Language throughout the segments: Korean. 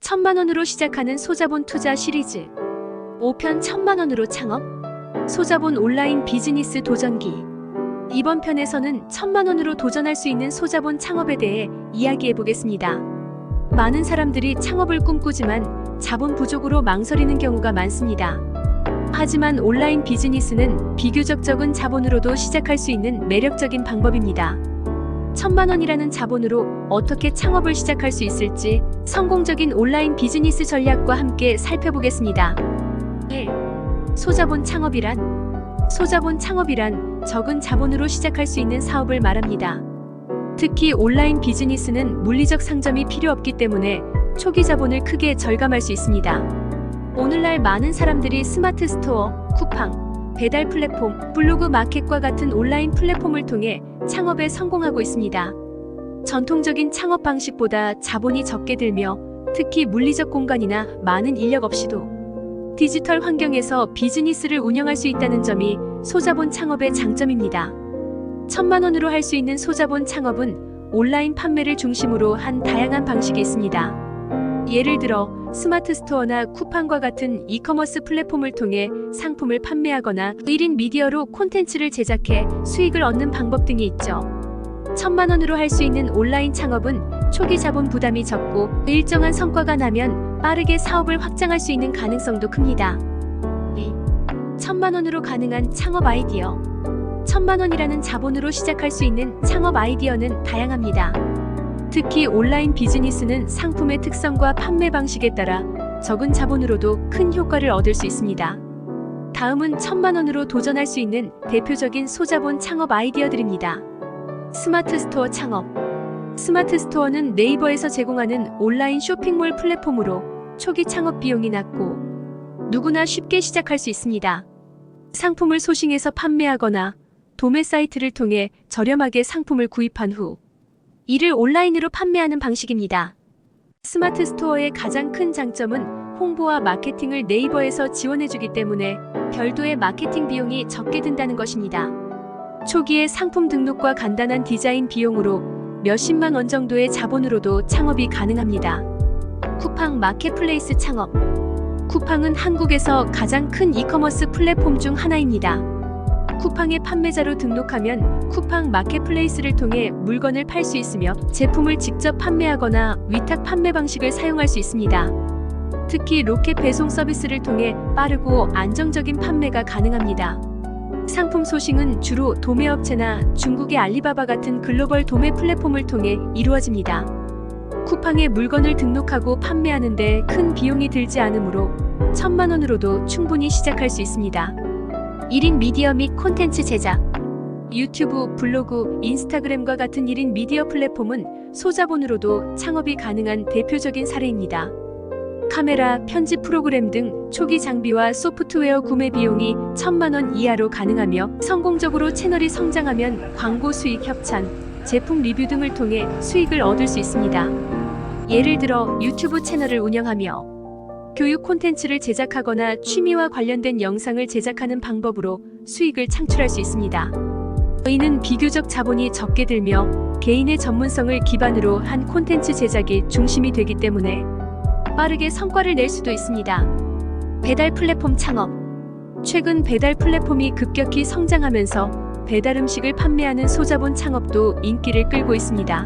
1,000만 원으로 시작하는 소자본 투자 시리즈 5편 1,000만 원으로 창업 소자본 온라인 비즈니스 도전기. 이번 편에서는 1,000만 원으로 도전할 수 있는 소자본 창업에 대해 이야기해 보겠습니다. 많은 사람들이 창업을 꿈꾸지만 자본 부족으로 망설이는 경우가 많습니다. 하지만 온라인 비즈니스는 비교적 적은 자본으로도 시작할 수 있는 매력적인 방법입니다. 1,000만 원이라는 자본으로 어떻게 창업을 시작할 수 있을지 성공적인 온라인 비즈니스 전략과 함께 살펴보겠습니다. 1. 소자본 창업이란? 소자본 창업이란 적은 자본으로 시작할 수 있는 사업을 말합니다. 특히 온라인 비즈니스는 물리적 상점이 필요 없기 때문에 초기 자본을 크게 절감할 수 있습니다. 오늘날 많은 사람들이 스마트 스토어, 쿠팡, 배달 플랫폼, 블로그 마켓과 같은 온라인 플랫폼을 통해 창업에 성공하고 있습니다. 전통적인 창업 방식보다 자본이 적게 들며 특히 물리적 공간이나 많은 인력 없이도 디지털 환경에서 비즈니스를 운영할 수 있다는 점이 소자본 창업의 장점입니다. 1,000만 원으로 할 수 있는 소자본 창업은 온라인 판매를 중심으로 한 다양한 방식이 있습니다. 예를 들어 스마트 스토어나 쿠팡과 같은 이커머스 플랫폼을 통해 상품을 판매하거나 1인 미디어로 콘텐츠를 제작해 수익을 얻는 방법 등이 있죠. 1,000만 원으로 할 수 있는 온라인 창업은 초기 자본 부담이 적고 일정한 성과가 나면 빠르게 사업을 확장할 수 있는 가능성도 큽니다. 2. 1,000만 원으로 가능한 창업 아이디어. 1,000만 원이라는 자본으로 시작할 수 있는 창업 아이디어는 다양합니다. 특히 온라인 비즈니스는 상품의 특성과 판매 방식에 따라 적은 자본으로도 큰 효과를 얻을 수 있습니다. 다음은 1,000만 원으로 도전할 수 있는 대표적인 소자본 창업 아이디어들입니다. 스마트 스토어 창업. 스마트 스토어는 네이버에서 제공하는 온라인 쇼핑몰 플랫폼으로 초기 창업 비용이 낮고 누구나 쉽게 시작할 수 있습니다. 상품을 소싱해서 판매하거나 도매 사이트를 통해 저렴하게 상품을 구입한 후 이를 온라인으로 판매하는 방식입니다. 스마트 스토어의 가장 큰 장점은 홍보와 마케팅을 네이버에서 지원해주기 때문에 별도의 마케팅 비용이 적게 든다는 것입니다. 초기에 상품 등록과 간단한 디자인 비용으로 몇십만 원 정도의 자본으로도 창업이 가능합니다. 쿠팡 마켓플레이스 창업. 쿠팡은 한국에서 가장 큰 이커머스 플랫폼 중 하나입니다. 쿠팡의 판매자로 등록하면 쿠팡 마켓플레이스를 통해 물건을 팔 수 있으며 제품을 직접 판매하거나 위탁 판매 방식을 사용할 수 있습니다. 특히 로켓 배송 서비스를 통해 빠르고 안정적인 판매가 가능합니다. 상품 소싱은 주로 도매업체나 중국의 알리바바 같은 글로벌 도매 플랫폼을 통해 이루어집니다. 쿠팡에 물건을 등록하고 판매하는데 큰 비용이 들지 않으므로 1,000만 원으로도 충분히 시작할 수 있습니다. 1인 미디어 및 콘텐츠 제작. 유튜브, 블로그, 인스타그램과 같은 1인 미디어 플랫폼은 소자본으로도 창업이 가능한 대표적인 사례입니다. 카메라, 편집 프로그램 등 초기 장비와 소프트웨어 구매 비용이 1,000만 원 이하로 가능하며 성공적으로 채널이 성장하면 광고 수익 협찬, 제품 리뷰 등을 통해 수익을 얻을 수 있습니다. 예를 들어 유튜브 채널을 운영하며 교육 콘텐츠를 제작하거나 취미와 관련된 영상을 제작하는 방법으로 수익을 창출할 수 있습니다. 이는 비교적 자본이 적게 들며 개인의 전문성을 기반으로 한 콘텐츠 제작이 중심이 되기 때문에 빠르게 성과를 낼 수도 있습니다. 배달 플랫폼 창업. 최근 배달 플랫폼이 급격히 성장하면서 배달 음식을 판매하는 소자본 창업도 인기를 끌고 있습니다.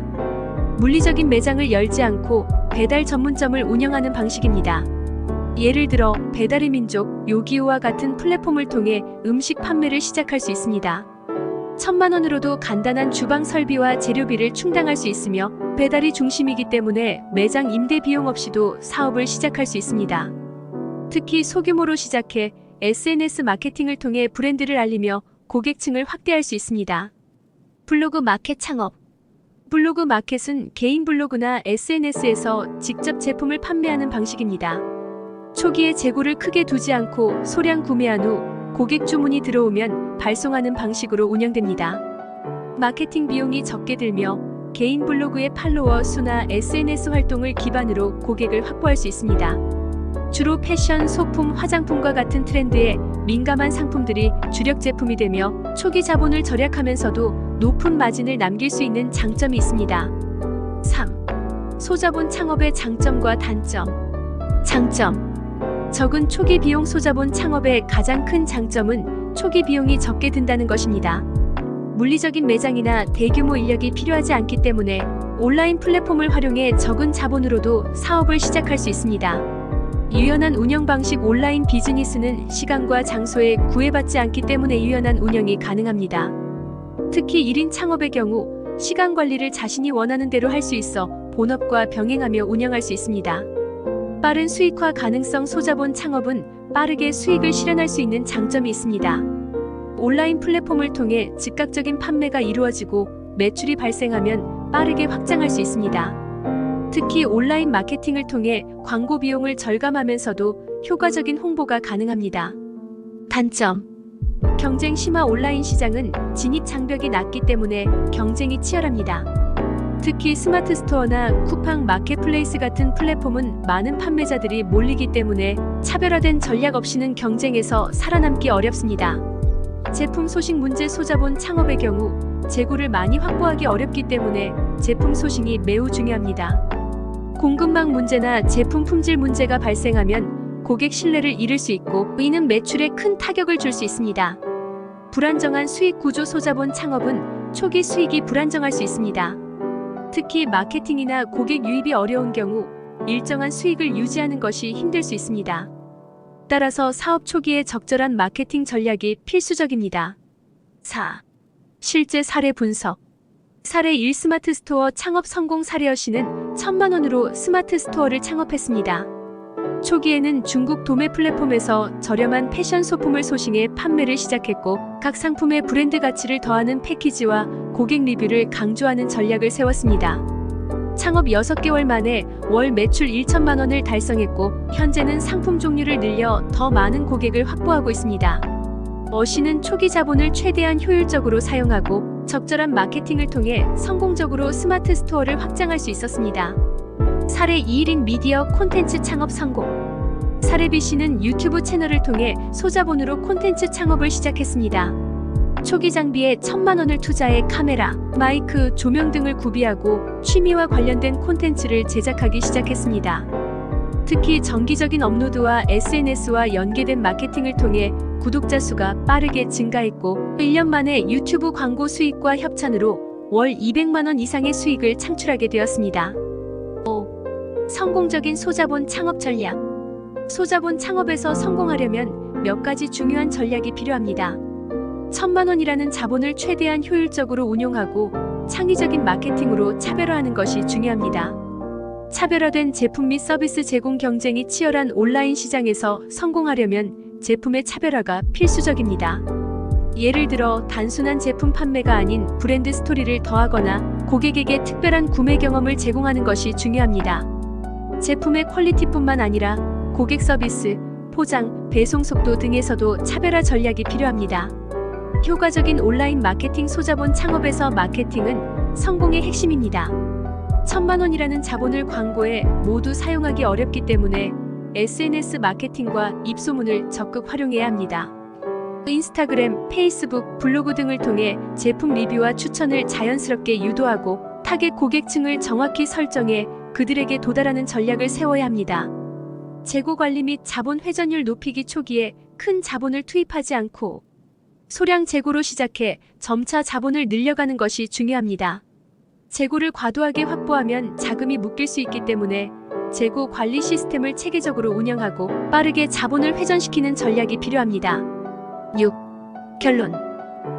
물리적인 매장을 열지 않고 배달 전문점을 운영하는 방식입니다. 예를 들어 배달의 민족, 요기요와 같은 플랫폼을 통해 음식 판매를 시작할 수 있습니다. 1,000만 원으로도 간단한 주방 설비와 재료비를 충당할 수 있으며 배달이 중심이기 때문에 매장 임대 비용 없이도 사업을 시작할 수 있습니다. 특히 소규모로 시작해 SNS 마케팅을 통해 브랜드를 알리며 고객층을 확대할 수 있습니다. 블로그 마켓 창업. 블로그 마켓은 개인 블로그나 SNS에서 직접 제품을 판매하는 방식입니다. 초기에 재고를 크게 두지 않고 소량 구매한 후 고객 주문이 들어오면 발송하는 방식으로 운영됩니다. 마케팅 비용이 적게 들며 개인 블로그의 팔로워 수나 SNS 활동을 기반으로 고객을 확보할 수 있습니다. 주로 패션, 소품, 화장품과 같은 트렌드에 민감한 상품들이 주력 제품이 되며 초기 자본을 절약하면서도 높은 마진을 남길 수 있는 장점이 있습니다. 3. 소자본 창업의 장점과 단점. 장점. 적은 초기 비용. 소자본 창업의 가장 큰 장점은 초기 비용이 적게 든다는 것입니다. 물리적인 매장이나 대규모 인력이 필요하지 않기 때문에 온라인 플랫폼을 활용해 적은 자본으로도 사업을 시작할 수 있습니다. 유연한 운영 방식. 온라인 비즈니스는 시간과 장소에 구애받지 않기 때문에 유연한 운영이 가능합니다. 특히 1인 창업의 경우 시간 관리를 자신이 원하는 대로 할 수 있어 본업과 병행하며 운영할 수 있습니다. 빠른 수익화 가능성. 소자본 창업은 빠르게 수익을 실현할 수 있는 장점이 있습니다. 온라인 플랫폼을 통해 즉각적인 판매가 이루어지고 매출이 발생하면 빠르게 확장할 수 있습니다. 특히 온라인 마케팅을 통해 광고 비용을 절감하면서도 효과적인 홍보가 가능합니다. 단점. 경쟁 심화. 온라인 시장은 진입 장벽이 낮기 때문에 경쟁이 치열합니다. 특히 스마트 스토어나 쿠팡 마켓플레이스 같은 플랫폼은 많은 판매자들이 몰리기 때문에 차별화된 전략 없이는 경쟁에서 살아남기 어렵습니다. 제품 소싱 문제. 소자본 창업의 경우 재고를 많이 확보하기 어렵기 때문에 제품 소싱이 매우 중요합니다. 공급망 문제나 제품 품질 문제가 발생하면 고객 신뢰를 잃을 수 있고 이는 매출에 큰 타격을 줄 수 있습니다. 불안정한 수익 구조. 소자본 창업은 초기 수익이 불안정할 수 있습니다. 특히 마케팅이나 고객 유입이 어려운 경우 일정한 수익을 유지하는 것이 힘들 수 있습니다. 따라서 사업 초기에 적절한 마케팅 전략이 필수적입니다. 4. 실제 사례 분석. 사례 1. 스마트 스토어 창업 성공. 사례. 씨는 1,000만 원으로 스마트 스토어를 창업했습니다. 초기에는 중국 도매 플랫폼에서 저렴한 패션 소품을 소싱해 판매를 시작했고 각 상품의 브랜드 가치를 더하는 패키지와 고객 리뷰를 강조하는 전략을 세웠습니다. 창업 6개월 만에 월 매출 1천만 원을 달성했고 현재는 상품 종류를 늘려 더 많은 고객을 확보하고 있습니다. 씨는 초기 자본을 최대한 효율적으로 사용하고 적절한 마케팅을 통해 성공적으로 스마트 스토어를 확장할 수 있었습니다. 사례 2. 1인 미디어 콘텐츠 창업 성공. 사례 B씨는 유튜브 채널을 통해 소자본으로 콘텐츠 창업을 시작했습니다. 초기 장비에 1,000만 원을 투자해 카메라, 마이크, 조명 등을 구비하고 취미와 관련된 콘텐츠를 제작하기 시작했습니다. 특히 정기적인 업로드와 SNS와 연계된 마케팅을 통해 구독자 수가 빠르게 증가했고 1년 만에 유튜브 광고 수익과 협찬으로 월 200만 원 이상의 수익을 창출하게 되었습니다. 5. 성공적인 소자본 창업 전략. 소자본 창업에서 성공하려면 몇 가지 중요한 전략이 필요합니다. 1,000만 원이라는 자본을 최대한 효율적으로 운용하고 창의적인 마케팅으로 차별화하는 것이 중요합니다. 차별화된 제품 및 서비스 제공. 경쟁이 치열한 온라인 시장에서 성공하려면 제품의 차별화가 필수적입니다. 예를 들어 단순한 제품 판매가 아닌 브랜드 스토리를 더하거나 고객에게 특별한 구매 경험을 제공하는 것이 중요합니다. 제품의 퀄리티뿐만 아니라 고객 서비스, 포장, 배송 속도 등에서도 차별화 전략이 필요합니다. 효과적인 온라인 마케팅. 소자본 창업에서 마케팅은 성공의 핵심입니다. 1,000만 원이라는 자본을 광고에 모두 사용하기 어렵기 때문에 SNS 마케팅과 입소문을 적극 활용해야 합니다. 인스타그램, 페이스북, 블로그 등을 통해 제품 리뷰와 추천을 자연스럽게 유도하고 타겟 고객층을 정확히 설정해 그들에게 도달하는 전략을 세워야 합니다. 재고 관리 및 자본 회전율 높이기. 초기에 큰 자본을 투입하지 않고 소량 재고로 시작해 점차 자본을 늘려가는 것이 중요합니다. 재고를 과도하게 확보하면 자금이 묶일 수 있기 때문에 재고 관리 시스템을 체계적으로 운영하고 빠르게 자본을 회전시키는 전략이 필요합니다. 6. 결론.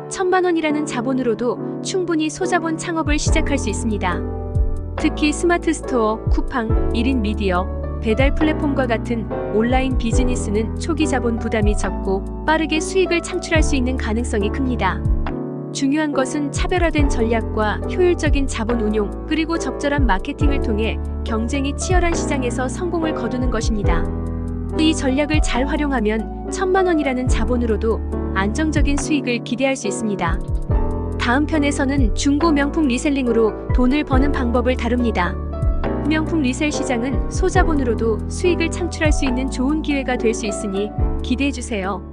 1,000만 원이라는 자본으로도 충분히 소자본 창업을 시작할 수 있습니다. 특히 스마트 스토어, 쿠팡, 1인 미디어, 배달 플랫폼과 같은 온라인 비즈니스는 초기 자본 부담이 적고 빠르게 수익을 창출할 수 있는 가능성이 큽니다. 중요한 것은 차별화된 전략과 효율적인 자본 운용, 그리고 적절한 마케팅을 통해 경쟁이 치열한 시장에서 성공을 거두는 것입니다. 이 전략을 잘 활용하면 1,000만 원이라는 자본으로도 안정적인 수익을 기대할 수 있습니다. 다음 편에서는 중고 명품 리셀링으로 돈을 버는 방법을 다룹니다. 명품 리셀 시장은 소자본으로도 수익을 창출할 수 있는 좋은 기회가 될 수 있으니 기대해주세요.